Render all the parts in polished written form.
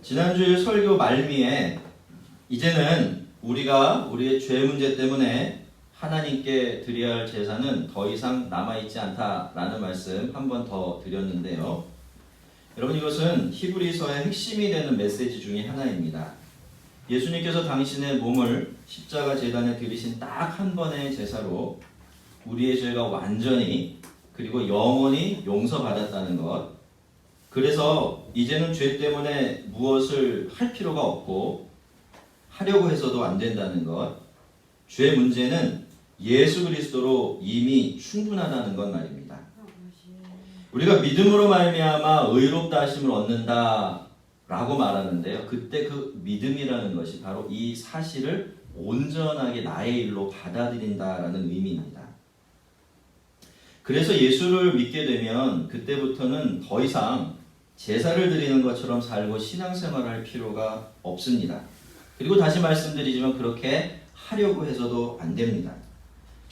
지난주일 설교 말미에 이제는 우리가 우리의 죄 문제 때문에 하나님께 드려야 할 제사는 더 이상 남아있지 않다라는 말씀 한 번 더 드렸는데요. 여러분, 이것은 히브리서의 핵심이 되는 메시지 중에 하나입니다. 예수님께서 당신의 몸을 십자가 제단에 드리신 딱 한 번의 제사로 우리의 죄가 완전히 그리고 영원히 용서받았다는 것. 그래서 이제는 죄 때문에 무엇을 할 필요가 없고 하려고 해서도 안 된다는 것. 죄 문제는 예수 그리스도로 이미 충분하다는 것 말입니다. 우리가 믿음으로 말미암아 의롭다 하심을 얻는다라고 말하는데요. 그때 그 믿음이라는 것이 바로 이 사실을 온전하게 나의 일로 받아들인다라는 의미입니다. 그래서 예수를 믿게 되면 그때부터는 더 이상 제사를 드리는 것처럼 살고 신앙생활을 할 필요가 없습니다. 그리고 다시 말씀드리지만 그렇게 하려고 해서도 안 됩니다.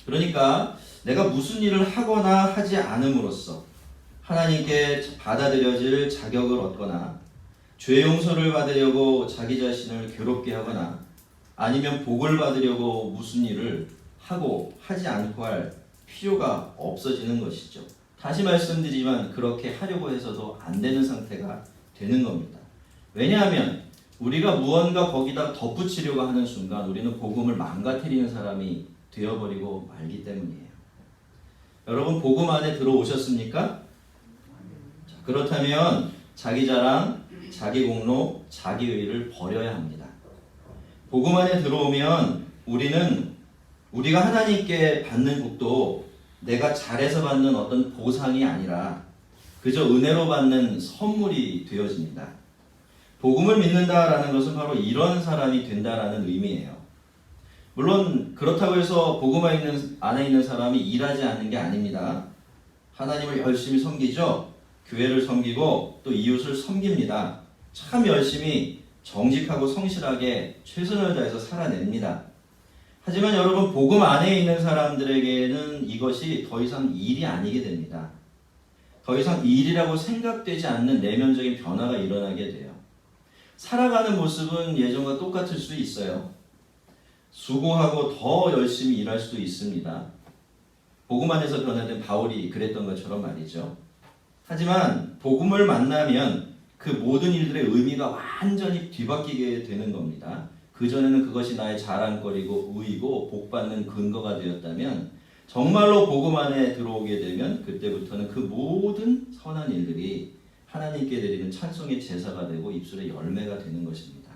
그러니까 내가 무슨 일을 하거나 하지 않음으로써 하나님께 받아들여질 자격을 얻거나 죄 용서를 받으려고 자기 자신을 괴롭게 하거나 아니면 복을 받으려고 무슨 일을 하고 하지 않고 할 필요가 없어지는 것이죠. 다시 말씀드리지만 그렇게 하려고 해서도 안 되는 상태가 되는 겁니다. 왜냐하면 우리가 무언가 거기다 덧붙이려고 하는 순간 우리는 복음을 망가뜨리는 사람이 되어버리고 말기 때문이에요. 여러분, 복음 안에 들어오셨습니까? 자, 그렇다면 자기 자랑, 자기 공로, 자기 의의를 버려야 합니다. 복음 안에 들어오면 우리가 하나님께 받는 복도 내가 잘해서 받는 어떤 보상이 아니라 그저 은혜로 받는 선물이 되어집니다. 복음을 믿는다라는 것은 바로 이런 사람이 된다라는 의미예요. 물론 그렇다고 해서 복음 안에 있는 사람이 일하지 않는 게 아닙니다. 하나님을 열심히 섬기죠. 교회를 섬기고 또 이웃을 섬깁니다. 참 열심히 정직하고 성실하게 최선을 다해서 살아냅니다. 하지만 여러분, 복음 안에 있는 사람들에게는 이것이 더 이상 일이 아니게 됩니다. 더 이상 일이라고 생각되지 않는 내면적인 변화가 일어나게 돼요. 살아가는 모습은 예전과 똑같을 수 있어요. 수고하고 더 열심히 일할 수도 있습니다. 복음 안에서 변화된 바울이 그랬던 것처럼 말이죠. 하지만 복음을 만나면 그 모든 일들의 의미가 완전히 뒤바뀌게 되는 겁니다. 그전에는 그것이 나의 자랑거리고 의이고 복받는 근거가 되었다면 정말로 복음 안에 들어오게 되면 그때부터는 그 모든 선한 일들이 하나님께 드리는 찬송의 제사가 되고 입술의 열매가 되는 것입니다.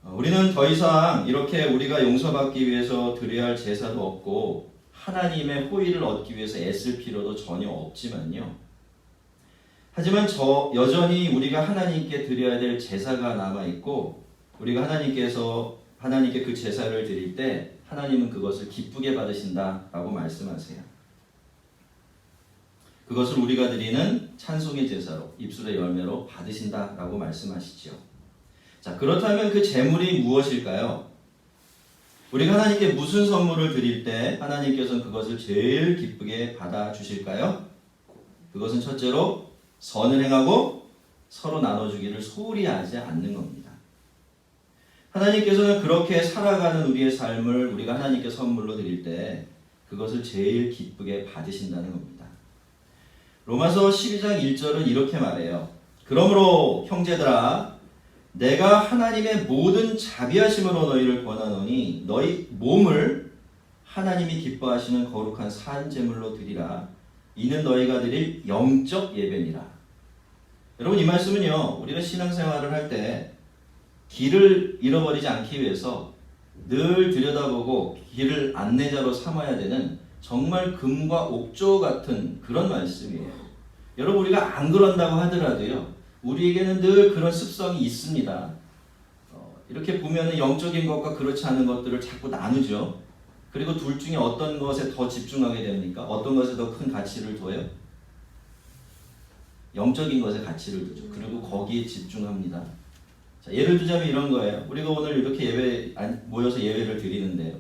우리는 더 이상 이렇게 우리가 용서받기 위해서 드려야 할 제사도 없고 하나님의 호의를 얻기 위해서 애쓸 필요도 전혀 없지만요. 하지만 여전히 우리가 하나님께 드려야 될 제사가 남아있고 우리가 하나님께 그 제사를 드릴 때 하나님은 그것을 기쁘게 받으신다라고 말씀하세요. 그것을 우리가 드리는 찬송의 제사로 입술의 열매로 받으신다라고 말씀하시죠. 자, 그렇다면 그 제물이 무엇일까요? 우리가 하나님께 무슨 선물을 드릴 때 하나님께서는 그것을 제일 기쁘게 받아주실까요? 그것은 첫째로 선을 행하고 서로 나눠주기를 소홀히 하지 않는 겁니다. 하나님께서는 그렇게 살아가는 우리의 삶을 우리가 하나님께 선물로 드릴 때 그것을 제일 기쁘게 받으신다는 겁니다. 로마서 12장 1절은 이렇게 말해요. 그러므로 형제들아, 내가 하나님의 모든 자비하심으로 너희를 권하노니 너희 몸을 하나님이 기뻐하시는 거룩한 산 제물로 드리라. 이는 너희가 드릴 영적 예배니라. 여러분, 이 말씀은요, 우리가 신앙생활을 할 때 길을 잃어버리지 않기 위해서 늘 들여다보고 길을 안내자로 삼아야 되는 정말 금과 옥조 같은 그런 말씀이에요. 여러분, 우리가 안 그런다고 하더라도요, 우리에게는 늘 그런 습성이 있습니다. 이렇게 보면 영적인 것과 그렇지 않은 것들을 자꾸 나누죠. 그리고 둘 중에 어떤 것에 더 집중하게 됩니까? 어떤 것에 더 큰 가치를 둬요? 영적인 것에 가치를 두죠. 그리고 거기에 집중합니다. 자, 예를 들자면 이런 거예요. 우리가 오늘 이렇게 모여서 예배를 드리는데요.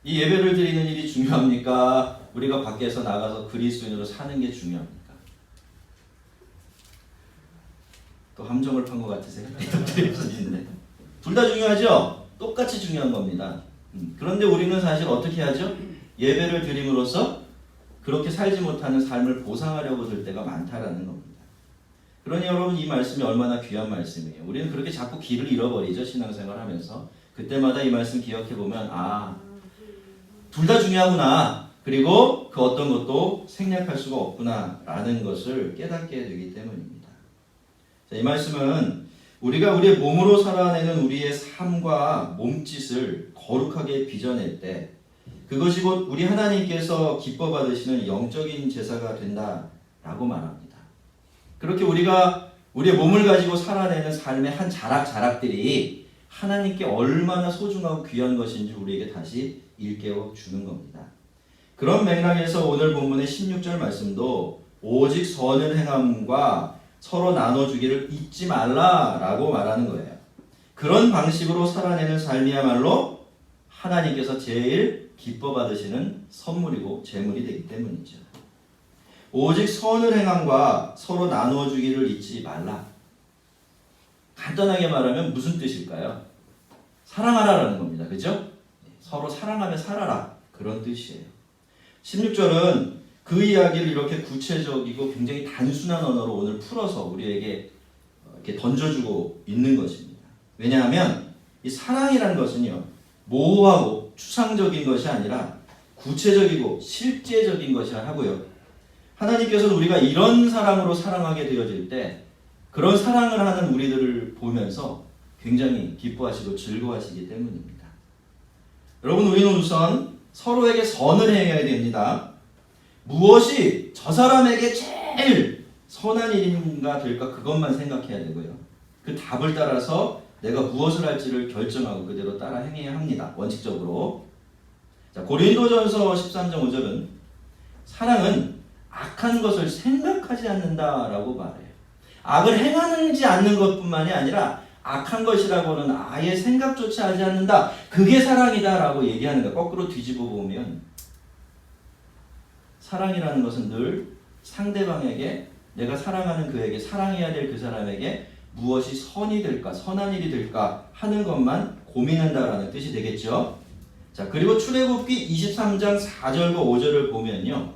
이 예배를 드리는 일이 중요합니까? 우리가 밖에서 나가서 그리스도인으로 사는 게 중요합니까? 또 함정을 판 것 같으세요? 둘 다 중요하죠? 똑같이 중요한 겁니다. 그런데 우리는 사실 어떻게 하죠? 예배를 드림으로써 그렇게 살지 못하는 삶을 보상하려고 들 때가 많다라는 겁니다. 그러니 여러분 이 말씀이 얼마나 귀한 말씀이에요. 우리는 그렇게 자꾸 길을 잃어버리죠. 신앙생활 하면서. 그때마다 이 말씀 기억해보면 둘 다 중요하구나. 그리고 그 어떤 것도 생략할 수가 없구나 라는 것을 깨닫게 되기 때문입니다. 자, 이 말씀은 우리가 우리의 몸으로 살아내는 우리의 삶과 몸짓을 거룩하게 빚어낼 때 그것이 곧 우리 하나님께서 기뻐 받으시는 영적인 제사가 된다라고 말합니다. 그렇게 우리가 우리의 몸을 가지고 살아내는 삶의 한 자락들이 하나님께 얼마나 소중하고 귀한 것인지 우리에게 다시 일깨워 주는 겁니다. 그런 맥락에서 오늘 본문의 16절 말씀도 오직 선을 행함과 서로 나눠주기를 잊지 말라라고 말하는 거예요. 그런 방식으로 살아내는 삶이야말로 하나님께서 제일 기뻐 받으시는 선물이고 재물이 되기 때문이죠. 오직 선을 행함과 서로 나눠주기를 잊지 말라. 간단하게 말하면 무슨 뜻일까요? 사랑하라라는 겁니다. 그죠? 서로 사랑하며 살아라. 그런 뜻이에요. 16절은 그 이야기를 이렇게 구체적이고 굉장히 단순한 언어로 오늘 풀어서 우리에게 이렇게 던져주고 있는 것입니다. 왜냐하면 이 사랑이라는 것은요, 모호하고 추상적인 것이 아니라 구체적이고 실제적인 것이라 하고요. 하나님께서는 우리가 이런 사랑으로 사랑하게 되어질 때 그런 사랑을 하는 우리들을 보면서 굉장히 기뻐하시고 즐거워하시기 때문입니다. 여러분, 우리는 우선 서로에게 선을 행해야 됩니다. 무엇이 저 사람에게 제일 선한 일인가 될까 그것만 생각해야 되고요. 그 답을 따라서 내가 무엇을 할지를 결정하고 그대로 따라 행해야 합니다. 원칙적으로. 자, 고린도전서 13장 5절은 사랑은 악한 것을 생각하지 않는다라고 말해요. 악을 행하는지 않는 것뿐만이 아니라 악한 것이라고는 아예 생각조차 하지 않는다. 그게 사랑이다라고 얘기하는 거예요. 거꾸로 뒤집어 보면 사랑이라는 것은 늘 상대방에게 내가 사랑하는 그에게 사랑해야 될 그 사람에게 무엇이 선이 될까 선한 일이 될까 하는 것만 고민한다라는 뜻이 되겠죠. 자, 그리고 출애굽기 23장 4절과 5절을 보면요.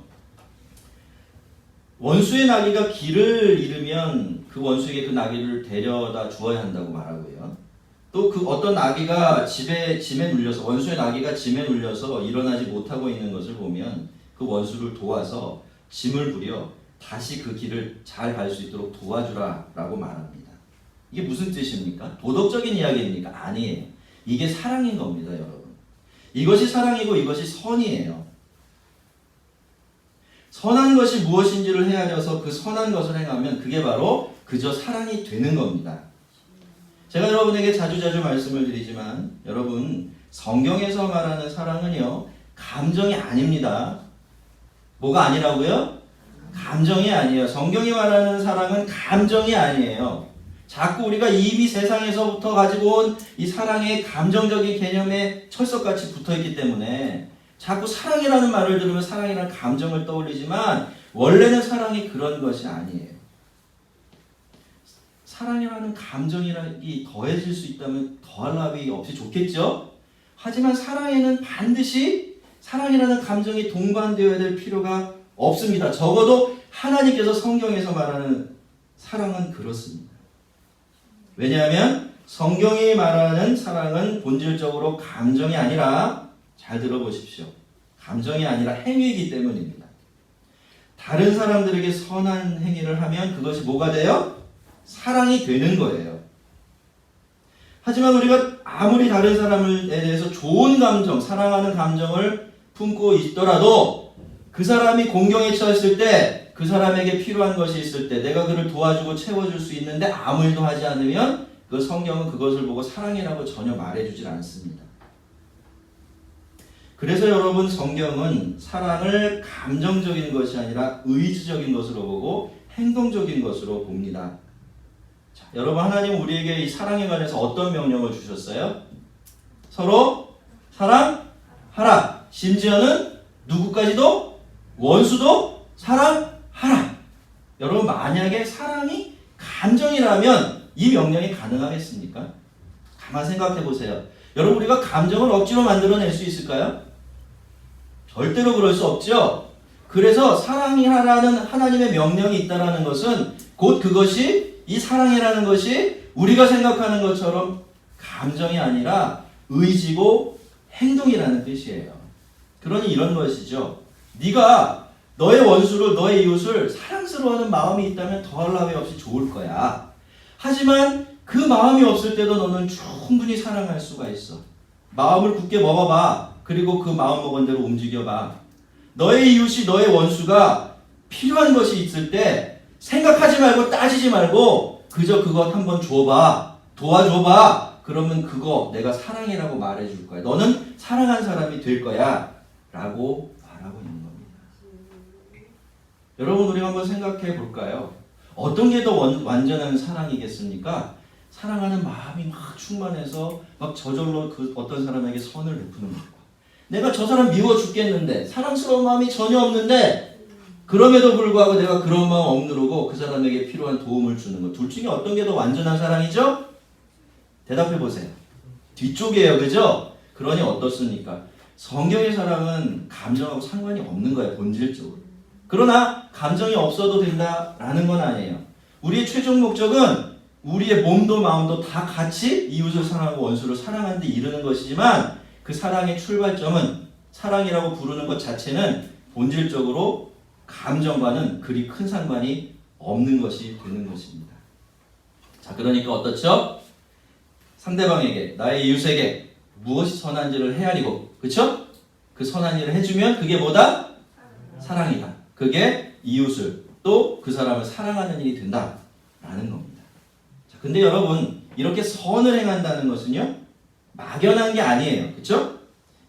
원수의 나귀가 길을 잃으면 그 원수에게 그 나귀를 데려다 주어야 한다고 말하고요. 또 그 어떤 나귀가 짐에 눌려서 원수의 나귀가 짐에 눌려서 일어나지 못하고 있는 것을 보면 그 원수를 도와서 짐을 부려 다시 그 길을 잘 갈 수 있도록 도와주라라고 말합니다. 이게 무슨 뜻입니까? 도덕적인 이야기입니까? 아니에요. 이게 사랑인 겁니다, 여러분. 이것이 사랑이고 이것이 선이에요. 선한 것이 무엇인지를 헤아려서 그 선한 것을 행하면 그게 바로 그저 사랑이 되는 겁니다. 제가 여러분에게 자주자주 말씀을 드리지만 여러분, 성경에서 말하는 사랑은요, 감정이 아닙니다. 뭐가 아니라고요? 감정이 아니에요. 성경이 말하는 사랑은 감정이 아니에요. 자꾸 우리가 이미 세상에서부터 가지고 온 이 사랑의 감정적인 개념에 철석같이 붙어있기 때문에 자꾸 사랑이라는 말을 들으면 사랑이라는 감정을 떠올리지만 원래는 사랑이 그런 것이 아니에요. 사랑이라는 감정이 더해질 수 있다면 더할 나위 없이 좋겠죠? 하지만 사랑에는 반드시 사랑이라는 감정이 동반되어야 될 필요가 없습니다. 적어도 하나님께서 성경에서 말하는 사랑은 그렇습니다. 왜냐하면 성경이 말하는 사랑은 본질적으로 감정이 아니라, 잘 들어보십시오, 감정이 아니라 행위이기 때문입니다. 다른 사람들에게 선한 행위를 하면 그것이 뭐가 돼요? 사랑이 되는 거예요. 하지만 우리가 아무리 다른 사람에 대해서 좋은 감정, 사랑하는 감정을 품고 있더라도 그 사람이 공경에 처했을 때, 그 사람에게 필요한 것이 있을 때 내가 그를 도와주고 채워줄 수 있는데 아무 일도 하지 않으면 그 성경은 그것을 보고 사랑이라고 전혀 말해주질 않습니다. 그래서 여러분, 성경은 사랑을 감정적인 것이 아니라 의지적인 것으로 보고 행동적인 것으로 봅니다. 자, 여러분, 하나님 우리에게 이 사랑에 관해서 어떤 명령을 주셨어요? 서로 사랑하라. 심지어는 누구까지도? 원수도 사랑하라. 여러분, 만약에 사랑이 감정이라면 이 명령이 가능하겠습니까? 가만 생각해 보세요. 여러분, 우리가 감정을 억지로 만들어낼 수 있을까요? 절대로 그럴 수 없죠. 그래서 사랑하라는 하나님의 명령이 있다는 것은 곧 그것이, 이 사랑이라는 것이 우리가 생각하는 것처럼 감정이 아니라 의지고 행동이라는 뜻이에요. 그러니 이런 것이죠. 네가 너의 원수를, 너의 이웃을 사랑스러워하는 마음이 있다면 더할 나위 없이 좋을 거야. 하지만 그 마음이 없을 때도 너는 충분히 사랑할 수가 있어. 마음을 굳게 먹어봐. 그리고 그 마음 먹은 대로 움직여봐. 너의 이웃이, 너의 원수가 필요한 것이 있을 때 생각하지 말고 따지지 말고 그저 그것 한번 줘봐. 도와줘봐. 그러면 그거 내가 사랑이라고 말해줄 거야. 너는 사랑한 사람이 될 거야. 라고 말하고 있는 겁니다. 여러분, 우리가 한번 생각해 볼까요? 어떤 게 더 완전한 사랑이겠습니까? 사랑하는 마음이 막 충만해서 막 저절로 그 어떤 사람에게 선을 베푸는 것과, 내가 저 사람 미워 죽겠는데 사랑스러운 마음이 전혀 없는데 그럼에도 불구하고 내가 그런 마음 억누르고 그 사람에게 필요한 도움을 주는 것, 둘 중에 어떤 게 더 완전한 사랑이죠? 대답해 보세요. 뒤쪽이에요. 그죠? 그러니 어떻습니까? 성경의 사랑은 감정하고 상관이 없는 거예요. 본질적으로. 그러나 감정이 없어도 된다라는 건 아니에요. 우리의 최종 목적은 우리의 몸도 마음도 다 같이 이웃을 사랑하고 원수를 사랑하는 데 이르는 것이지만, 그 사랑의 출발점은, 사랑이라고 부르는 것 자체는 본질적으로 감정과는 그리 큰 상관이 없는 것이 되는 것입니다. 자, 그러니까 어떻죠? 상대방에게, 나의 이웃에게 무엇이 선한지를 헤아리고, 그쵸? 그 선한 일을 해주면 그게 뭐다? 사랑이다. 그게 이웃을, 또 그 사람을 사랑하는 일이 된다라는 겁니다. 자, 근데 여러분, 이렇게 선을 행한다는 것은요, 막연한 게 아니에요. 그쵸?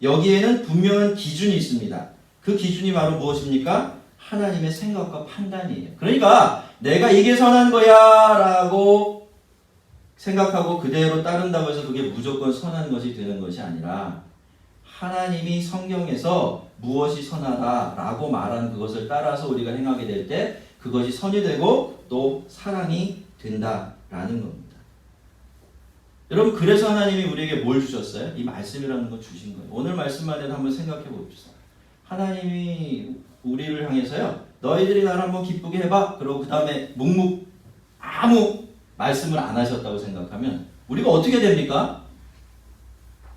여기에는 분명한 기준이 있습니다. 그 기준이 바로 무엇입니까? 하나님의 생각과 판단이에요. 그러니까 내가 이게 선한 거야 라고 생각하고 그대로 따른다고 해서 그게 무조건 선한 것이 되는 것이 아니라, 하나님이 성경에서 무엇이 선하다라고 말한 그것을 따라서 우리가 행하게 될 때 그것이 선이 되고 또 사랑이 된다라는 겁니다. 여러분, 그래서 하나님이 우리에게 뭘 주셨어요? 이 말씀이라는 거 주신 거예요. 오늘 말씀만 해도 한번 생각해 봅시다. 하나님이 우리를 향해서요, 너희들이 나를 한번 기쁘게 해봐. 그러고 그 다음에 묵묵 아무 말씀을 안 하셨다고 생각하면 우리가 어떻게 됩니까?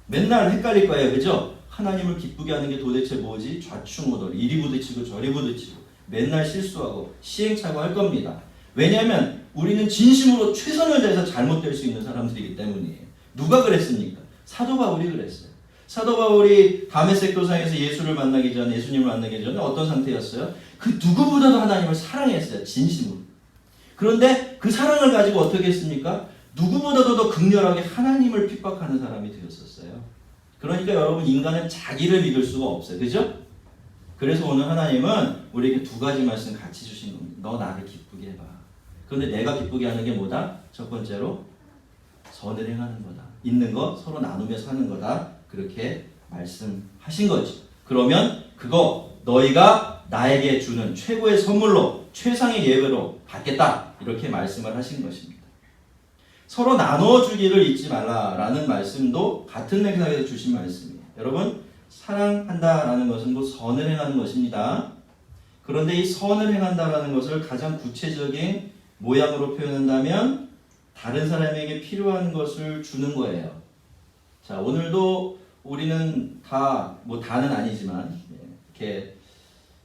맨날 헷갈릴 거예요. 그죠? 하나님을 기쁘게 하는 게 도대체 뭐지? 좌충우돌, 이리 부딪히고 저리 부딪히고 맨날 실수하고 시행착오 할 겁니다. 왜냐하면 우리는 진심으로 최선을 다해서 잘못될 수 있는 사람들이기 때문이에요. 누가 그랬습니까? 사도 바울이 그랬어요. 사도 바울이 다메섹 도상에서 예수님을 만나기 전에 어떤 상태였어요? 그 누구보다도 하나님을 사랑했어요. 진심으로. 그런데 그 사랑을 가지고 어떻게 했습니까? 누구보다도 더 극렬하게 하나님을 핍박하는 사람이 되었었어요. 그러니까 여러분, 인간은 자기를 믿을 수가 없어요. 그죠? 그래서 오늘 하나님은 우리에게 두 가지 말씀 같이 주신 겁니다. 너 나를 기쁘게 해봐. 그런데 내가 기쁘게 하는 게 뭐다? 첫 번째로 선을 행하는 거다. 있는 거 서로 나누며 사는 거다. 그렇게 말씀하신 거죠. 그러면 그거 너희가 나에게 주는 최고의 선물로, 최상의 예배로 받겠다. 이렇게 말씀을 하신 것입니다. 서로 나눠주기를 잊지 말라라는 말씀도 같은 맥락에서 주신 말씀이에요. 여러분, 사랑한다라는 것은 곧 선을 행하는 것입니다. 그런데 이 선을 행한다라는 것을 가장 구체적인 모양으로 표현한다면 다른 사람에게 필요한 것을 주는 거예요. 자, 오늘도 우리는 다는 아니지만 이렇게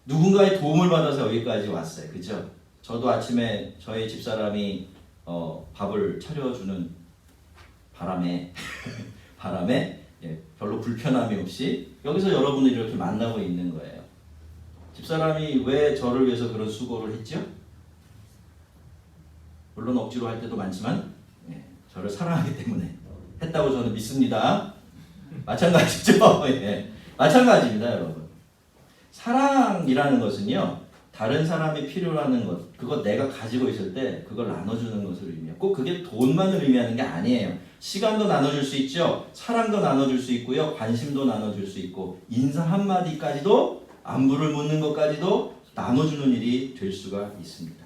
누군가의 도움을 받아서 여기까지 왔어요. 그죠? 저도 아침에 저희 집사람이 밥을 차려주는 바람에 별로 불편함이 없이 여기서 여러분을 이렇게 만나고 있는 거예요. 집사람이 왜 저를 위해서 그런 수고를 했죠? 물론 억지로 할 때도 많지만 저를 사랑하기 때문에 했다고 저는 믿습니다. 마찬가지죠? 마찬가지입니다, 여러분. 사랑이라는 것은요, 다른 사람이 필요로 하는 것, 그거 내가 가지고 있을 때 그걸 나눠주는 것을 의미해요. 꼭 그게 돈만을 의미하는 게 아니에요. 시간도 나눠줄 수 있죠. 사랑도 나눠줄 수 있고요. 관심도 나눠줄 수 있고, 인사 한마디까지도, 안부를 묻는 것까지도 나눠주는 일이 될 수가 있습니다.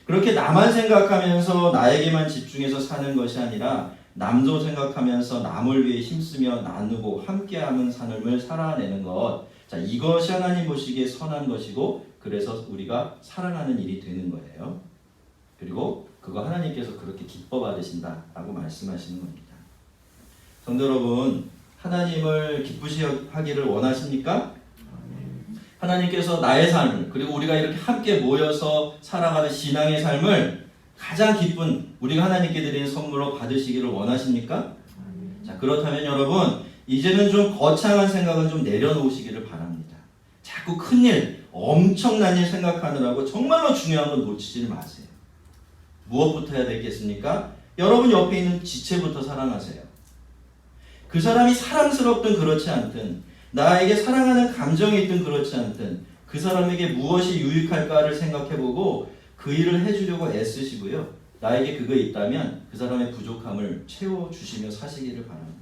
그렇게 나만 생각하면서 나에게만 집중해서 사는 것이 아니라 남도 생각하면서 남을 위해 힘쓰며 나누고 함께하는 삶을 살아내는 것. 자, 이것이 하나님 보시기에 선한 것이고 그래서 우리가 사랑하는 일이 되는 거예요. 그리고 그거 하나님께서 그렇게 기뻐 받으신다라고 말씀하시는 겁니다. 성도 여러분, 하나님을 기쁘시하기를 원하십니까? 하나님께서 나의 삶을 그리고 우리가 이렇게 함께 모여서 살아가는 신앙의 삶을 가장 기쁜 우리가 하나님께 드리는 선물로 받으시기를 원하십니까? 자, 그렇다면 여러분 이제는 좀 거창한 생각은 좀 내려놓으시기를 바랍니다. 자꾸 큰일, 엄청난 일 생각하느라고 정말로 중요한 건 놓치지 마세요. 무엇부터 해야 되겠습니까? 여러분 옆에 있는 지체부터 사랑하세요. 그 사람이 사랑스럽든 그렇지 않든 나에게 사랑하는 감정이 있든 그렇지 않든 그 사람에게 무엇이 유익할까를 생각해보고 그 일을 해주려고 애쓰시고요. 나에게 그거 있다면 그 사람의 부족함을 채워주시며 사시기를 바랍니다.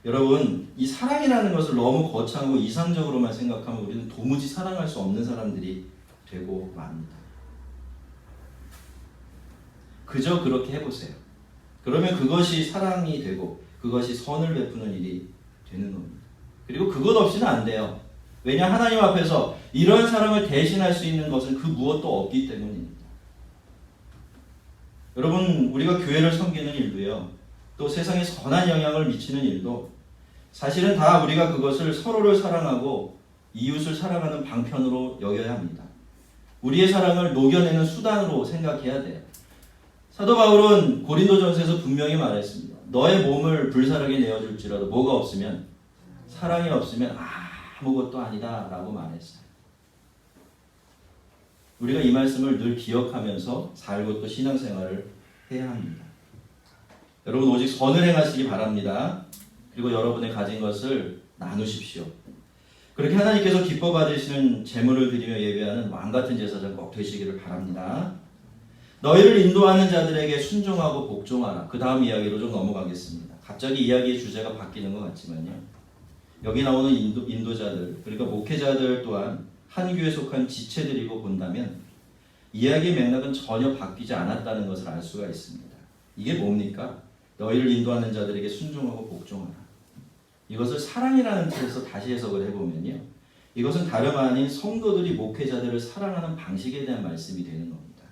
여러분, 이 사랑이라는 것을 너무 거창하고 이상적으로만 생각하면 우리는 도무지 사랑할 수 없는 사람들이 되고 맙니다. 그저 그렇게 해보세요. 그러면 그것이 사랑이 되고 그것이 선을 베푸는 일이 되는 겁니다. 그리고 그것 없이는 안 돼요. 왜냐? 하나님 앞에서 이러한 사랑을 대신할 수 있는 것은 그 무엇도 없기 때문입니다. 여러분, 우리가 교회를 섬기는 일도요. 또 세상에 선한 영향을 미치는 일도 사실은 다 우리가 그것을 서로를 사랑하고 이웃을 사랑하는 방편으로 여겨야 합니다. 우리의 사랑을 녹여내는 수단으로 생각해야 돼요. 사도 바울은 고린도전서에서 분명히 말했습니다. 너의 몸을 불사르게 내어줄지라도 뭐가 없으면 사랑이 없으면 아무것도 아니다 라고 말했어요. 우리가 이 말씀을 늘 기억하면서 살고 또 신앙생활을 해야 합니다. 여러분 오직 선을 행하시기 바랍니다. 그리고 여러분의 가진 것을 나누십시오. 그렇게 하나님께서 기뻐 받으시는 제물을 드리며 예배하는 왕같은 제사장 꼭 되시기를 바랍니다. 너희를 인도하는 자들에게 순종하고 복종하라. 그 다음 이야기로 좀 넘어가겠습니다. 갑자기 이야기의 주제가 바뀌는 것 같지만요. 여기 나오는 인도자들, 그러니까 목회자들 또한 한 교회에 속한 지체들이고 본다면 이야기의 맥락은 전혀 바뀌지 않았다는 것을 알 수가 있습니다. 이게 뭡니까? 너희를 인도하는 자들에게 순종하고 복종하라. 이것을 사랑이라는 뜻에서 다시 해석을 해보면요. 이것은 다름 아닌 성도들이 목회자들을 사랑하는 방식에 대한 말씀이 되는 겁니다.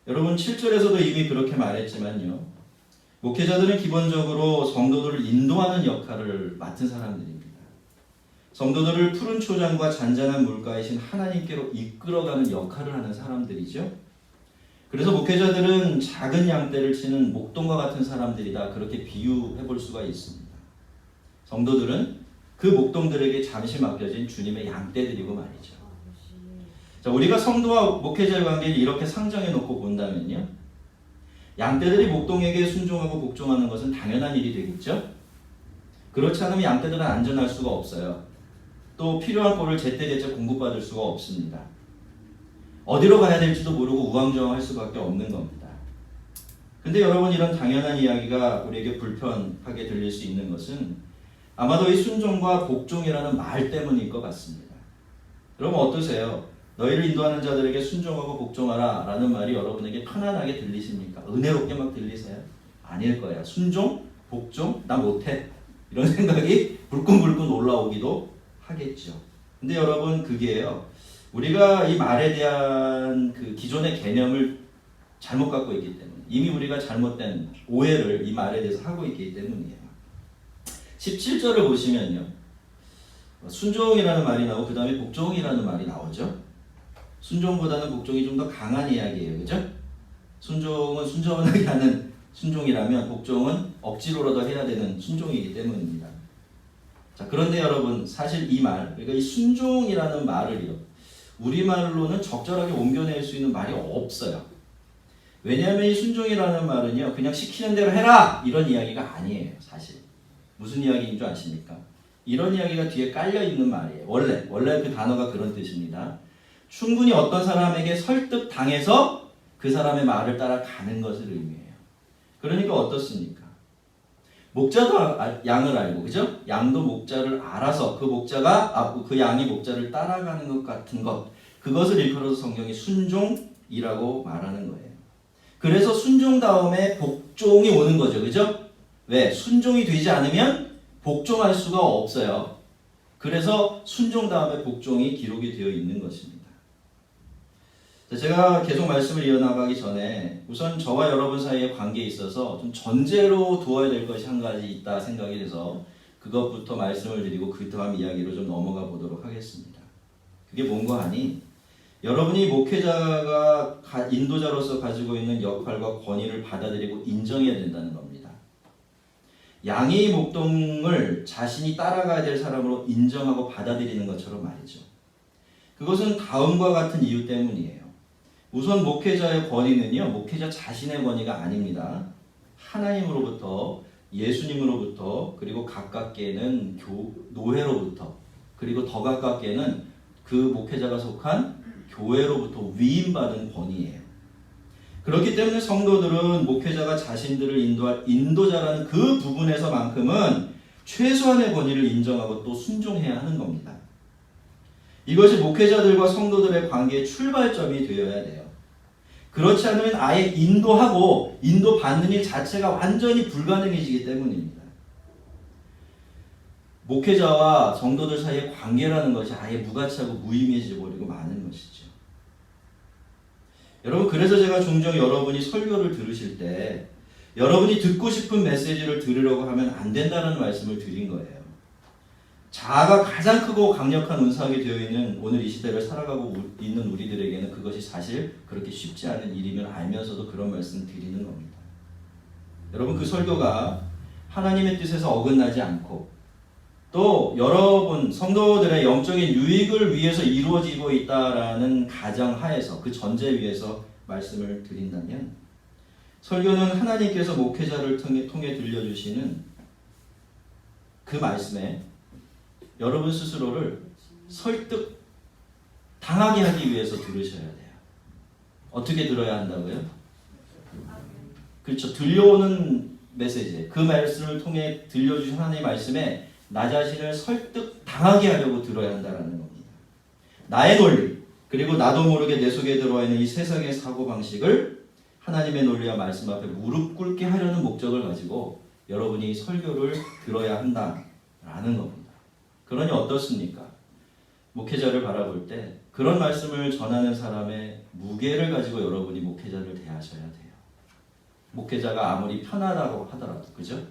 여러분 7절에서도 이미 그렇게 말했지만요. 목회자들은 기본적으로 성도들을 인도하는 역할을 맡은 사람들입니다. 성도들을 푸른 초장과 잔잔한 물가이신 하나님께로 이끌어가는 역할을 하는 사람들이죠. 그래서 목회자들은 작은 양떼를 치는 목동과 같은 사람들이다. 그렇게 비유해 볼 수가 있습니다. 성도들은 그 목동들에게 잠시 맡겨진 주님의 양떼들이고 말이죠. 자, 우리가 성도와 목회자의 관계를 이렇게 상정해 놓고 본다면요. 양떼들이 목동에게 순종하고 복종하는 것은 당연한 일이 되겠죠. 그렇지 않으면 양떼들은 안전할 수가 없어요. 또 필요한 꼴을 제때제때 공급받을 수가 없습니다. 어디로 가야 될지도 모르고 우왕좌왕할 수밖에 없는 겁니다. 근데 여러분 이런 당연한 이야기가 우리에게 불편하게 들릴 수 있는 것은 아마도 이 순종과 복종이라는 말 때문일 것 같습니다. 여러분 어떠세요? 너희를 인도하는 자들에게 순종하고 복종하라 라는 말이 여러분에게 편안하게 들리십니까? 은혜롭게 막 들리세요? 아닐 거야. 순종? 복종? 나 못해. 이런 생각이 불끈불끈 올라오기도 하겠죠. 근데 여러분 그게요. 우리가 이 말에 대한 그 기존의 개념을 잘못 갖고 있기 때문에 이미 우리가 잘못된 오해를 이 말에 대해서 하고 있기 때문이에요. 17절을 보시면요. 순종이라는 말이 나오고 그 다음에 복종이라는 말이 나오죠. 순종보다는 복종이 좀 더 강한 이야기예요. 그죠? 순종은 순전하게 하는 순종이라면 복종은 억지로라도 해야 되는 순종이기 때문입니다. 자, 그런데 여러분 사실 이 말, 그러니까 이 순종이라는 말을요. 우리말로는 적절하게 옮겨낼 수 있는 말이 없어요. 왜냐하면 이 순종이라는 말은요. 그냥 시키는 대로 해라! 이런 이야기가 아니에요. 사실. 무슨 이야기인 줄 아십니까? 이런 이야기가 뒤에 깔려있는 말이에요. 원래 그 단어가 그런 뜻입니다. 충분히 어떤 사람에게 설득당해서 그 사람의 말을 따라가는 것을 의미해요. 그러니까 어떻습니까? 목자도 양을 알고, 그죠? 양도 목자를 알아서 그 양이 목자를 따라가는 것 같은 것. 그것을 일컬어서 성경이 순종이라고 말하는 거예요. 그래서 순종 다음에 복종이 오는 거죠. 그죠? 왜? 순종이 되지 않으면 복종할 수가 없어요. 그래서 순종 다음에 복종이 기록이 되어 있는 것입니다. 제가 계속 말씀을 이어나가기 전에 우선 저와 여러분 사이의 관계에 있어서 좀 전제로 두어야 될 것이 한 가지 있다 생각이 돼서 그것부터 말씀을 드리고 그 다음 이야기로 좀 넘어가 보도록 하겠습니다. 그게 뭔가 하니 여러분이 목회자가 인도자로서 가지고 있는 역할과 권위를 받아들이고 인정해야 된다는 겁니다. 양이 목동을 자신이 따라가야 될 사람으로 인정하고 받아들이는 것처럼 말이죠. 그것은 다음과 같은 이유 때문이에요. 우선 목회자의 권위는요, 목회자 자신의 권위가 아닙니다. 하나님으로부터, 예수님으로부터, 그리고 가깝게는 노회로부터, 그리고 더 가깝게는 그 목회자가 속한 교회로부터 위임받은 권위예요. 그렇기 때문에 성도들은 목회자가 자신들을 인도할 인도자라는 그 부분에서만큼은 최소한의 권위를 인정하고 또 순종해야 하는 겁니다. 이것이 목회자들과 성도들의 관계의 출발점이 되어야 돼요. 그렇지 않으면 아예 인도하고 인도받는 일 자체가 완전히 불가능해지기 때문입니다. 목회자와 성도들 사이의 관계라는 것이 아예 무가치하고 무의미해져 버리고 마는 것이죠. 여러분, 그래서 제가 종종 여러분이 설교를 들으실 때 여러분이 듣고 싶은 메시지를 들으려고 하면 안 된다는 말씀을 드린 거예요. 자아가 가장 크고 강력한 운석이 되어 있는 오늘 이 시대를 살아가고 있는 우리들에게는 그것이 사실 그렇게 쉽지 않은 일이면 알면서도 그런 말씀을 드리는 겁니다. 여러분, 그 설교가 하나님의 뜻에서 어긋나지 않고 또 여러분 성도들의 영적인 유익을 위해서 이루어지고 있다라는 가정 하에서 그 전제 위에서 말씀을 드린다면 설교는 하나님께서 목회자를 통해 들려주시는 그 말씀에 여러분 스스로를 설득 당하게 하기 위해서 들으셔야 돼요. 어떻게 들어야 한다고요? 그렇죠. 들려오는 메시지, 그 말씀을 통해 들려주신 하나님의 말씀에 나 자신을 설득 당하게 하려고 들어야 한다는 겁니다. 나의 논리, 그리고 나도 모르게 내 속에 들어와 있는 이 세상의 사고방식을 하나님의 논리와 말씀 앞에 무릎 꿇게 하려는 목적을 가지고 여러분이 설교를 들어야 한다라는 겁니다. 그러니 어떻습니까? 목회자를 바라볼 때 그런 말씀을 전하는 사람의 무게를 가지고 여러분이 목회자를 대하셔야 돼요. 목회자가 아무리 편하다고 하더라도, 그죠?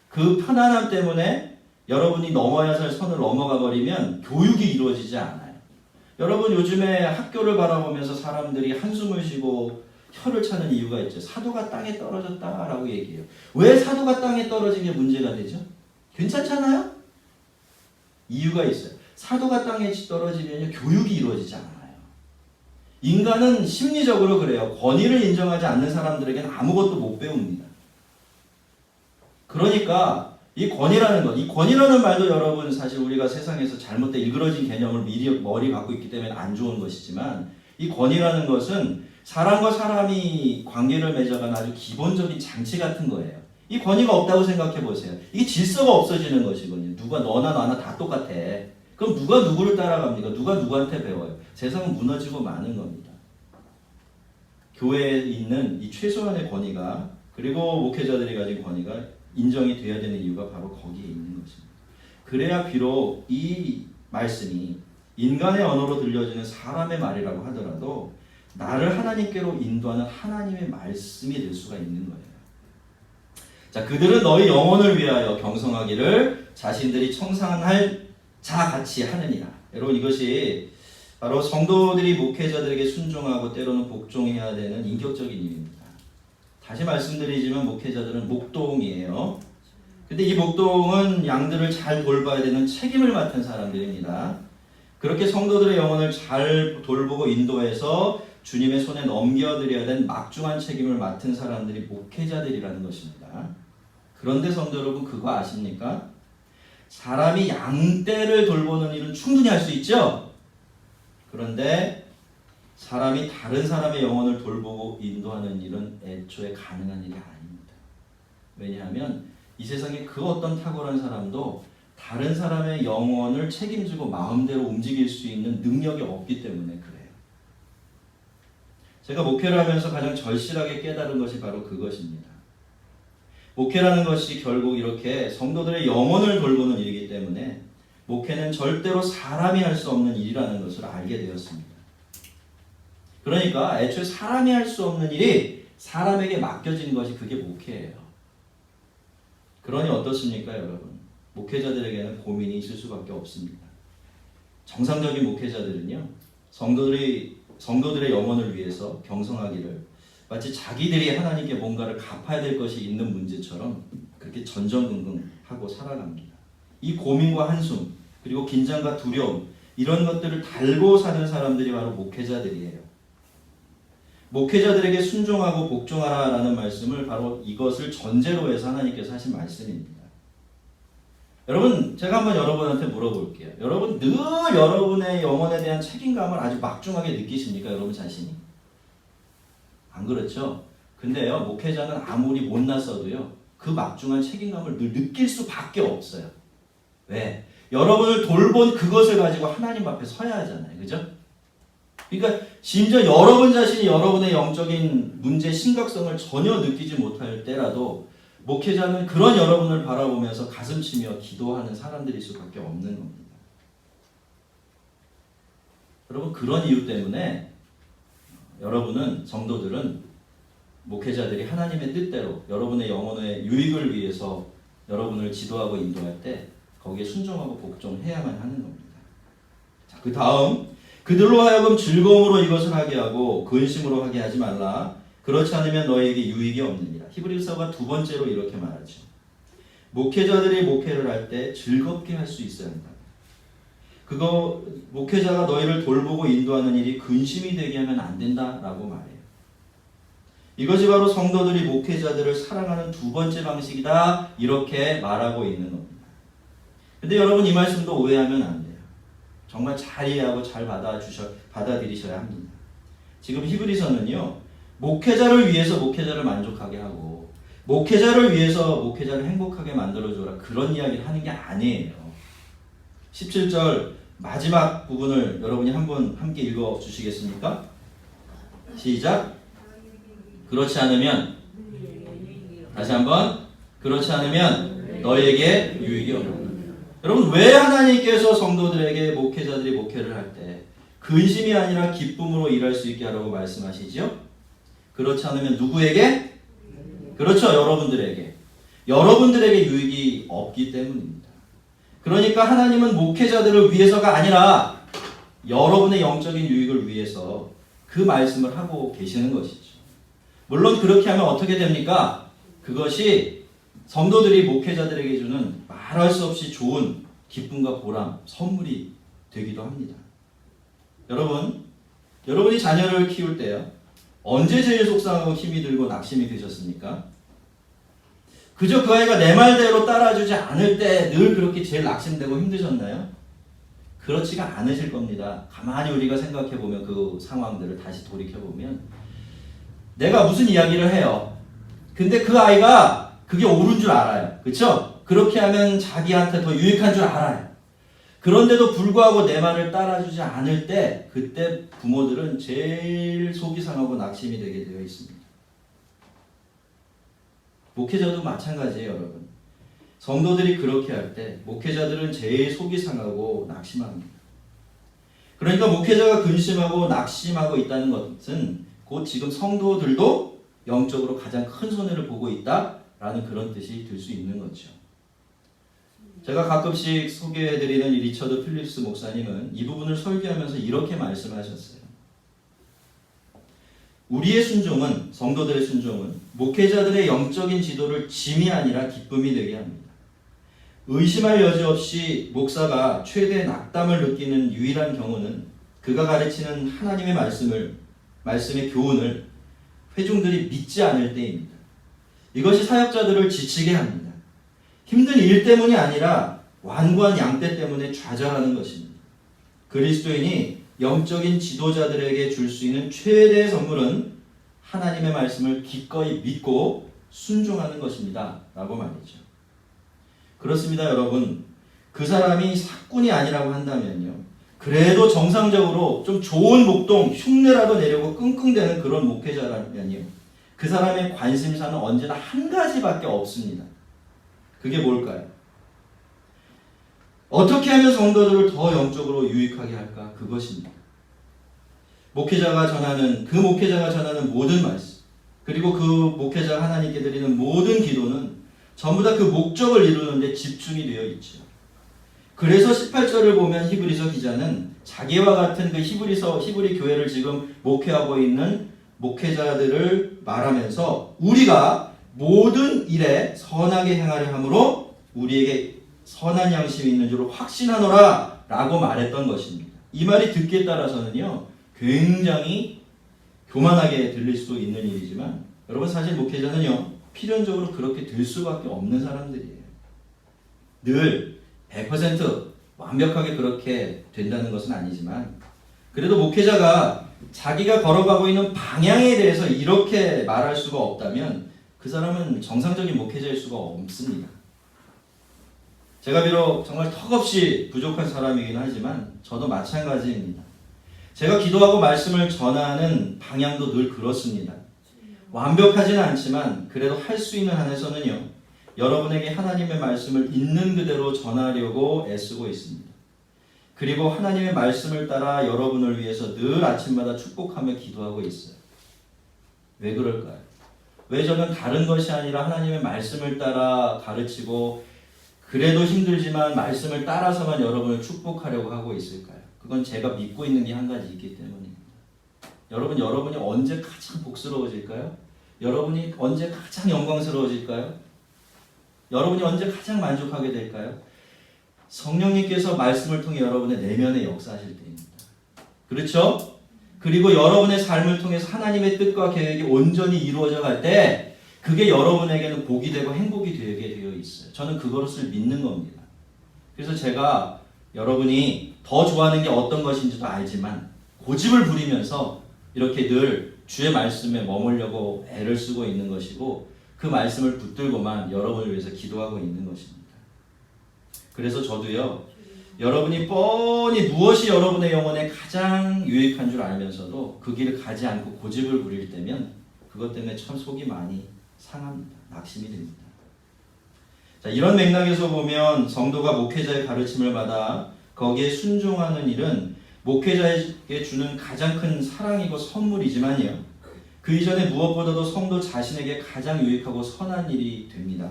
그 편안함 때문에 여러분이 넘어야 할 선을 넘어가 버리면 교육이 이루어지지 않아요. 여러분, 요즘에 학교를 바라보면서 사람들이 한숨을 쉬고 혀를 차는 이유가 있죠. 사도가 땅에 떨어졌다라고 얘기해요. 왜 사도가 땅에 떨어진 게 문제가 되죠? 괜찮잖아요? 이유가 있어요. 사도가 땅에 떨어지면 교육이 이루어지지 않아요. 인간은 심리적으로 그래요. 권위를 인정하지 않는 사람들에게는 아무것도 못 배웁니다. 그러니까 이 권위라는 것, 이 권위라는 말도 여러분 사실 우리가 세상에서 잘못된 일그러진 개념을 미리 머리 갖고 있기 때문에 안 좋은 것이지만 이 권위라는 것은 사람과 사람이 관계를 맺어가는 아주 기본적인 장치 같은 거예요. 이 권위가 없다고 생각해 보세요. 이게 질서가 없어지는 것이거든요. 누가 너나 나나 다 똑같아. 그럼 누가 누구를 따라갑니까? 누가 누구한테 배워요? 세상은 무너지고 마는 겁니다. 교회에 있는 이 최소한의 권위가 그리고 목회자들이 가진 권위가 인정이 돼야 되는 이유가 바로 거기에 있는 것입니다. 그래야 비록 이 말씀이 인간의 언어로 들려지는 사람의 말이라고 하더라도 나를 하나님께로 인도하는 하나님의 말씀이 될 수가 있는 거예요. 자, 그들은 너희 영혼을 위하여 경성하기를 자신들이 청산할 자 같이 하느니라. 여러분, 이것이 바로 성도들이 목회자들에게 순종하고 때로는 복종해야 되는 인격적인 일입니다. 다시 말씀드리지만 목회자들은 목동이에요. 근데 이 목동은 양들을 잘 돌봐야 되는 책임을 맡은 사람들입니다. 그렇게 성도들의 영혼을 잘 돌보고 인도해서 주님의 손에 넘겨드려야 되는 막중한 책임을 맡은 사람들이 목회자들이라는 것입니다. 그런데 성도 여러분, 그거 아십니까? 사람이 양떼를 돌보는 일은 충분히 할 수 있죠? 그런데 사람이 다른 사람의 영혼을 돌보고 인도하는 일은 애초에 가능한 일이 아닙니다. 왜냐하면 이 세상에 그 어떤 탁월한 사람도 다른 사람의 영혼을 책임지고 마음대로 움직일 수 있는 능력이 없기 때문에 그래요. 제가 목회를 하면서 가장 절실하게 깨달은 것이 바로 그것입니다. 목회라는 것이 결국 이렇게 성도들의 영혼을 돌보는 일이기 때문에 목회는 절대로 사람이 할 수 없는 일이라는 것을 알게 되었습니다. 그러니까 애초에 사람이 할 수 없는 일이 사람에게 맡겨지는 것이 그게 목회예요. 그러니 어떻습니까, 여러분? 목회자들에게는 고민이 있을 수밖에 없습니다. 정상적인 목회자들은요, 성도들의 영혼을 위해서 경성하기를 마치 자기들이 하나님께 뭔가를 갚아야 될 것이 있는 문제처럼 그렇게 전전긍긍하고 살아갑니다. 이 고민과 한숨, 그리고 긴장과 두려움, 이런 것들을 달고 사는 사람들이 바로 목회자들이에요. 목회자들에게 순종하고 복종하라라는 말씀을 바로 이것을 전제로 해서 하나님께서 하신 말씀입니다. 여러분, 제가 한번 여러분한테 물어볼게요. 여러분 늘 여러분의 영혼에 대한 책임감을 아주 막중하게 느끼십니까? 여러분 자신이? 안 그렇죠? 근데요, 목회자는 아무리 못났어도요, 그 막중한 책임감을 늘 느낄 수밖에 없어요. 왜? 여러분을 돌본 그것을 가지고 하나님 앞에 서야 하잖아요. 그죠? 그러니까 심지어 여러분 자신이 여러분의 영적인 문제의 심각성을 전혀 느끼지 못할 때라도 목회자는 그런 여러분을 바라보면서 가슴치며 기도하는 사람들일 수밖에 없는 겁니다. 여러분, 그런 이유 때문에 여러분은, 성도들은, 목회자들이 하나님의 뜻대로 여러분의 영혼의 유익을 위해서 여러분을 지도하고 인도할 때 거기에 순종하고 복종해야만 하는 겁니다. 자, 그 다음, 그들로 하여금 즐거움으로 이것을 하게 하고 근심으로 하게 하지 말라. 그렇지 않으면 너에게 유익이 없느니라. 히브리서가 두 번째로 이렇게 말하죠. 목회자들이 목회를 할 때 즐겁게 할 수 있어야 한다. 목회자가 너희를 돌보고 인도하는 일이 근심이 되게 하면 안 된다라고 말해요. 이것이 바로 성도들이 목회자들을 사랑하는 두 번째 방식이다, 이렇게 말하고 있는 겁니다. 근데 여러분, 이 말씀도 오해하면 안 돼요. 정말 잘 이해하고 잘 받아들이셔야 합니다. 지금 히브리서는요, 목회자를 위해서 목회자를 만족하게 하고 목회자를 위해서 목회자를 행복하게 만들어줘라, 그런 이야기를 하는 게 아니에요. 17절 마지막 부분을 여러분이 함께 읽어주시겠습니까? 시작. 그렇지 않으면, 다시 한번, 그렇지 않으면 너에게 유익이 없는. 여러분, 왜 하나님께서 성도들에게 목회자들이 목회를 할 때 근심이 아니라 기쁨으로 일할 수 있게 하라고 말씀하시죠? 그렇지 않으면 누구에게? 그렇죠, 여러분들에게. 여러분들에게 유익이 없기 때문입니다. 그러니까 하나님은 목회자들을 위해서가 아니라 여러분의 영적인 유익을 위해서 그 말씀을 하고 계시는 것이죠. 물론 그렇게 하면 어떻게 됩니까? 그것이 성도들이 목회자들에게 주는 말할 수 없이 좋은 기쁨과 보람, 선물이 되기도 합니다. 여러분이 자녀를 키울 때요, 언제 제일 속상하고 힘이 들고 낙심이 드셨습니까? 그저 그 아이가 내 말대로 따라주지 않을 때 늘 그렇게 제일 낙심되고 힘드셨나요? 그렇지가 않으실 겁니다. 가만히 우리가 생각해보면, 그 상황들을 다시 돌이켜보면, 내가 무슨 이야기를 해요. 근데 그 아이가 그게 옳은 줄 알아요. 그렇죠? 그렇게 하면 자기한테 더 유익한 줄 알아요. 그런데도 불구하고 내 말을 따라주지 않을 때, 그때 부모들은 제일 속이 상하고 낙심이 되게 되어 있습니다. 목회자도 마찬가지예요, 여러분. 성도들이 그렇게 할 때 목회자들은 제일 속이 상하고 낙심합니다. 그러니까 목회자가 근심하고 낙심하고 있다는 것은 곧 지금 성도들도 영적으로 가장 큰 손해를 보고 있다라는 그런 뜻이 들 수 있는 거죠. 제가 가끔씩 소개해드리는 이 리처드 필립스 목사님은 이 부분을 설교하면서 이렇게 말씀하셨어요. 우리의 순종은, 성도들의 순종은 목회자들의 영적인 지도를 짐이 아니라 기쁨이 되게 합니다. 의심할 여지 없이 목사가 최대 낙담을 느끼는 유일한 경우는 그가 가르치는 하나님의 말씀의 교훈을 회중들이 믿지 않을 때입니다. 이것이 사역자들을 지치게 합니다. 힘든 일 때문이 아니라 완고한 양떼 때문에 좌절하는 것입니다. 그리스도인이 영적인 지도자들에게 줄 수 있는 최대의 선물은 하나님의 말씀을 기꺼이 믿고 순종하는 것입니다. 라고 말이죠. 그렇습니다, 여러분. 그 사람이 사꾼이 아니라고 한다면요, 그래도 정상적으로 좀 좋은 목동 흉내라도 내려고 끙끙대는 그런 목회자라면요, 그 사람의 관심사는 언제나 한 가지밖에 없습니다. 그게 뭘까요? 어떻게 하면 성도들을 더 영적으로 유익하게 할까? 그것입니다. 목회자가 전하는 모든 말씀, 그리고 그 목회자가 하나님께 드리는 모든 기도는 전부 다 그 목적을 이루는 데 집중이 되어 있죠. 그래서 18절을 보면 히브리서 기자는 자기와 같은 그 히브리 교회를 지금 목회하고 있는 목회자들을 말하면서 우리가 모든 일에 선하게 행하려 함으로 우리에게 선한 양심이 있는 줄 확신하노라 라고 말했던 것입니다. 이 말이 듣기에 따라서는요, 굉장히 교만하게 들릴 수도 있는 일이지만 여러분, 사실 목회자는요, 필연적으로 그렇게 될 수밖에 없는 사람들이에요. 늘 100% 완벽하게 그렇게 된다는 것은 아니지만, 그래도 목회자가 자기가 걸어가고 있는 방향에 대해서 이렇게 말할 수가 없다면 그 사람은 정상적인 목회자일 수가 없습니다. 제가 비록 정말 턱없이 부족한 사람이긴 하지만 저도 마찬가지입니다. 제가 기도하고 말씀을 전하는 방향도 늘 그렇습니다. 완벽하지는 않지만 그래도 할 수 있는 한에서는요, 여러분에게 하나님의 말씀을 있는 그대로 전하려고 애쓰고 있습니다. 그리고 하나님의 말씀을 따라 여러분을 위해서 늘 아침마다 축복하며 기도하고 있어요. 왜 그럴까요? 왜 저는 다른 것이 아니라 하나님의 말씀을 따라 가르치고 그래도 힘들지만 말씀을 따라서만 여러분을 축복하려고 하고 있을까요? 그건 제가 믿고 있는 게 한 가지 있기 때문입니다. 여러분이 언제 가장 복스러워질까요? 여러분이 언제 가장 영광스러워질까요? 여러분이 언제 가장 만족하게 될까요? 성령님께서 말씀을 통해 여러분의 내면에 역사하실 때입니다. 그렇죠? 그리고 여러분의 삶을 통해서 하나님의 뜻과 계획이 온전히 이루어져 갈 때 그게 여러분에게는 복이 되고 행복이 되게 되어 있어요. 저는 그것을 믿는 겁니다. 그래서 제가 여러분이 더 좋아하는 게 어떤 것인지도 알지만 고집을 부리면서 이렇게 늘 주의 말씀에 머물려고 애를 쓰고 있는 것이고, 그 말씀을 붙들고만 여러분을 위해서 기도하고 있는 것입니다. 그래서 저도요, 여러분이 뻔히 무엇이 여러분의 영혼에 가장 유익한 줄 알면서도 그 길을 가지 않고 고집을 부릴 때면 그것 때문에 참 속이 많이 상합니다. 낙심이 됩니다. 자, 이런 맥락에서 보면 성도가 목회자의 가르침을 받아 거기에 순종하는 일은 목회자에게 주는 가장 큰 사랑이고 선물이지만요, 그 이전에 무엇보다도 성도 자신에게 가장 유익하고 선한 일이 됩니다.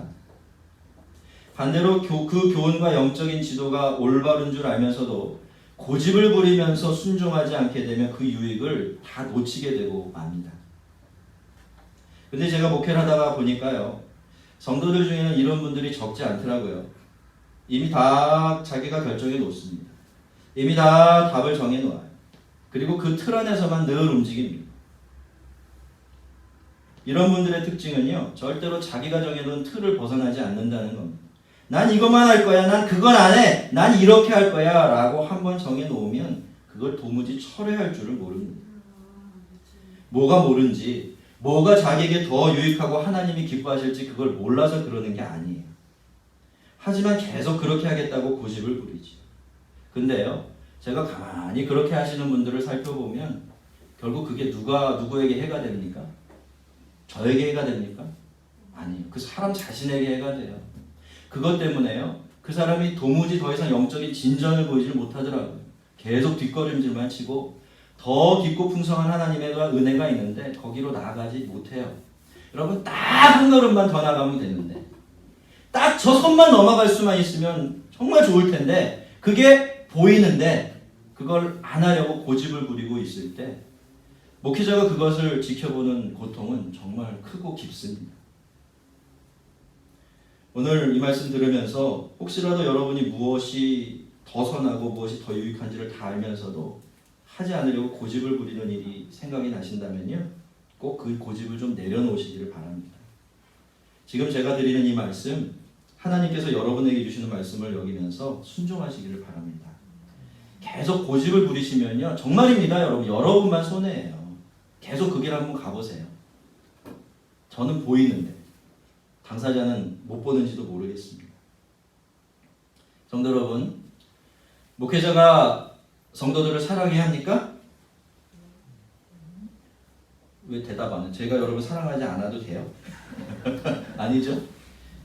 반대로 그 교훈과 영적인 지도가 올바른 줄 알면서도 고집을 부리면서 순종하지 않게 되면 그 유익을 다 놓치게 되고 맙니다. 근데 제가 목회를 하다가 보니까요, 성도들 중에는 이런 분들이 적지 않더라고요. 이미 다 자기가 결정해 놓습니다. 이미 다 답을 정해 놓아요. 그리고 그 틀 안에서만 늘 움직입니다. 이런 분들의 특징은요, 절대로 자기가 정해놓은 틀을 벗어나지 않는다는 겁니다. 난 이것만 할 거야, 난 그건 안 해, 난 이렇게 할 거야 라고 한번 정해놓으면 그걸 도무지 철회할 줄을 모릅니다. 뭐가 모른지, 뭐가 자기에게 더 유익하고 하나님이 기뻐하실지 그걸 몰라서 그러는 게 아니에요. 하지만 계속 그렇게 하겠다고 고집을 부리지. 근데요, 제가 가만히 그렇게 하시는 분들을 살펴보면 결국 그게 누구에게 해가 됩니까? 저에게 해가 됩니까? 아니에요. 그 사람 자신에게 해가 돼요. 그것 때문에요, 그 사람이 도무지 더 이상 영적인 진전을 보이질 못하더라고요. 계속 뒷걸음질만 치고 더 깊고 풍성한 하나님의 은혜가 있는데 거기로 나아가지 못해요. 여러분, 딱 한 걸음만 더 나가면 되는데, 딱 저 선만 넘어갈 수만 있으면 정말 좋을 텐데 그게 보이는데 그걸 안 하려고 고집을 부리고 있을 때 목회자가 그것을 지켜보는 고통은 정말 크고 깊습니다. 오늘 이 말씀 들으면서 혹시라도 여러분이 무엇이 더 선하고 무엇이 더 유익한지를 다 알면서도 하지 않으려고 고집을 부리는 일이 생각이 나신다면요, 꼭 그 고집을 좀 내려놓으시기를 바랍니다. 지금 제가 드리는 이 말씀, 하나님께서 여러분에게 주시는 말씀을 여기면서 순종하시기를 바랍니다. 계속 고집을 부리시면요, 정말입니다 여러분, 여러분만 손해예요. 계속 그 길 한번 가보세요. 저는 보이는데 당사자는 못 보는지도 모르겠습니다. 성도 여러분, 목회자가 성도들을 사랑해야 합니까? 왜 대답 안 해요? 제가 여러분 사랑하지 않아도 돼요? 아니죠?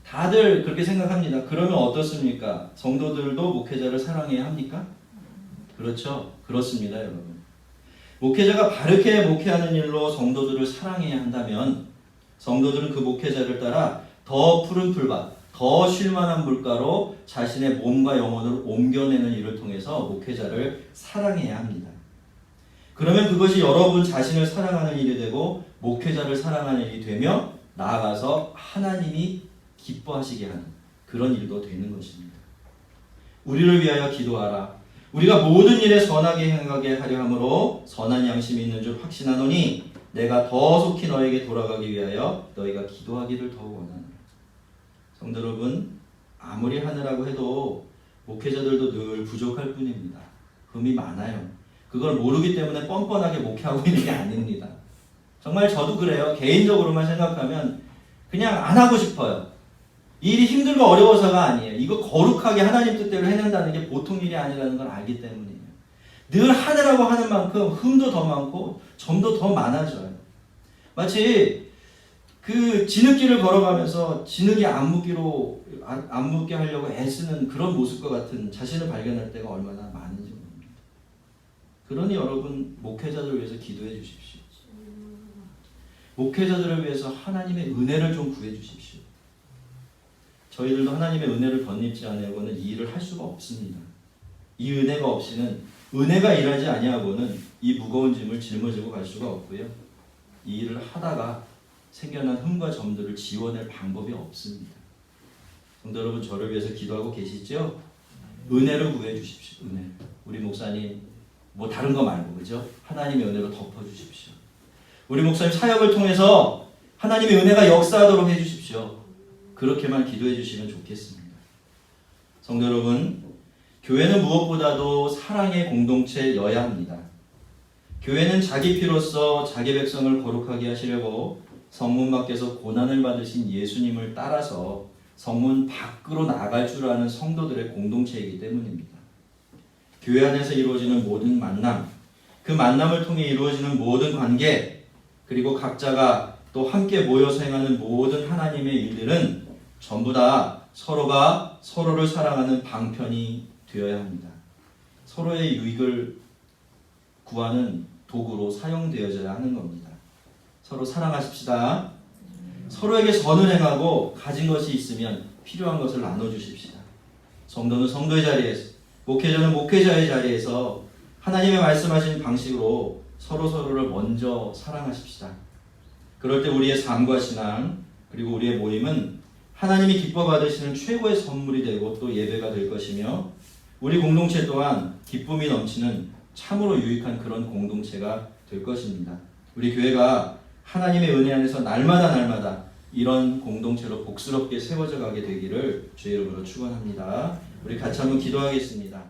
다들 그렇게 생각합니다. 그러면 어떻습니까? 성도들도 목회자를 사랑해야 합니까? 그렇죠. 그렇습니다, 여러분. 목회자가 바르게 목회하는 일로 성도들을 사랑해야 한다면 성도들은 그 목회자를 따라 더 푸른 풀밭, 더 쉴만한 물가로 자신의 몸과 영혼을 옮겨내는 일을 통해서 목회자를 사랑해야 합니다. 그러면 그것이 여러분 자신을 사랑하는 일이 되고 목회자를 사랑하는 일이 되며 나아가서 하나님이 기뻐하시게 하는 그런 일도 되는 것입니다. 우리를 위하여 기도하라. 우리가 모든 일에 선하게 행하게 하려 함으로 선한 양심이 있는 줄 확신하노니 내가 더 속히 너에게 돌아가기 위하여 너희가 기도하기를 더 원하노라. 성도 여러분, 아무리 하느라고 해도 목회자들도 늘 부족할 뿐입니다. 흠이 많아요. 그걸 모르기 때문에 뻔뻔하게 목회하고 있는 게 아닙니다. 정말 저도 그래요. 개인적으로만 생각하면 그냥 안 하고 싶어요. 이 일이 힘들고 어려워서가 아니에요. 이거 거룩하게 하나님 뜻대로 해낸다는 게 보통 일이 아니라는 걸 알기 때문이에요. 늘 하느라고 하는 만큼 흠도 더 많고 점도 더 많아져요. 마치 그 진흙길을 걸어가면서 진흙이 안 묻게 하려고 애쓰는 그런 모습과 같은 자신을 발견할 때가 얼마나 많은지 모릅니다. 그러니 여러분 목회자들을 위해서 기도해 주십시오. 목회자들을 위해서 하나님의 은혜를 좀 구해 주십시오. 저희들도 하나님의 은혜를 덧입지 아니하고는 이 일을 할 수가 없습니다. 이 은혜가 없이는 은혜가 일하지 아니하고는 이 무거운 짐을 짊어지고 갈 수가 없고요. 이 일을 하다가 생겨난 흠과 점들을 지워낼 방법이 없습니다. 성도 여러분, 저를 위해서 기도하고 계시죠? 은혜를 구해 주십시오. 은혜. 우리 목사님 뭐 다른 거 말고 그죠? 하나님의 은혜로 덮어 주십시오. 우리 목사님 사역을 통해서 하나님의 은혜가 역사하도록 해 주십시오. 그렇게만 기도해 주시면 좋겠습니다. 성도 여러분, 교회는 무엇보다도 사랑의 공동체여야 합니다. 교회는 자기 피로써 자기 백성을 거룩하게 하시려고 성문 밖에서 고난을 받으신 예수님을 따라서 성문 밖으로 나갈 줄 아는 성도들의 공동체이기 때문입니다. 교회 안에서 이루어지는 모든 만남, 그 만남을 통해 이루어지는 모든 관계, 그리고 각자가 또 함께 모여서 행하는 모든 하나님의 일들은 전부 다 서로가 서로를 사랑하는 방편이 되어야 합니다. 서로의 유익을 구하는 도구로 사용되어져야 하는 겁니다. 서로 사랑하십시다. 서로에게 선을 행하고 가진 것이 있으면 필요한 것을 나눠주십시다. 성도는 성도의 자리에서, 목회자는 목회자의 자리에서 하나님의 말씀하신 방식으로 서로를 먼저 사랑하십시다. 그럴 때 우리의 삶과 신앙 그리고 우리의 모임은 하나님이 기뻐 받으시는 최고의 선물이 되고 또 예배가 될 것이며 우리 공동체 또한 기쁨이 넘치는 참으로 유익한 그런 공동체가 될 것입니다. 우리 교회가 하나님의 은혜 안에서 날마다 이런 공동체로 복스럽게 세워져 가게 되기를 주의 이름으로 축원합니다. 우리 같이 한번 기도하겠습니다.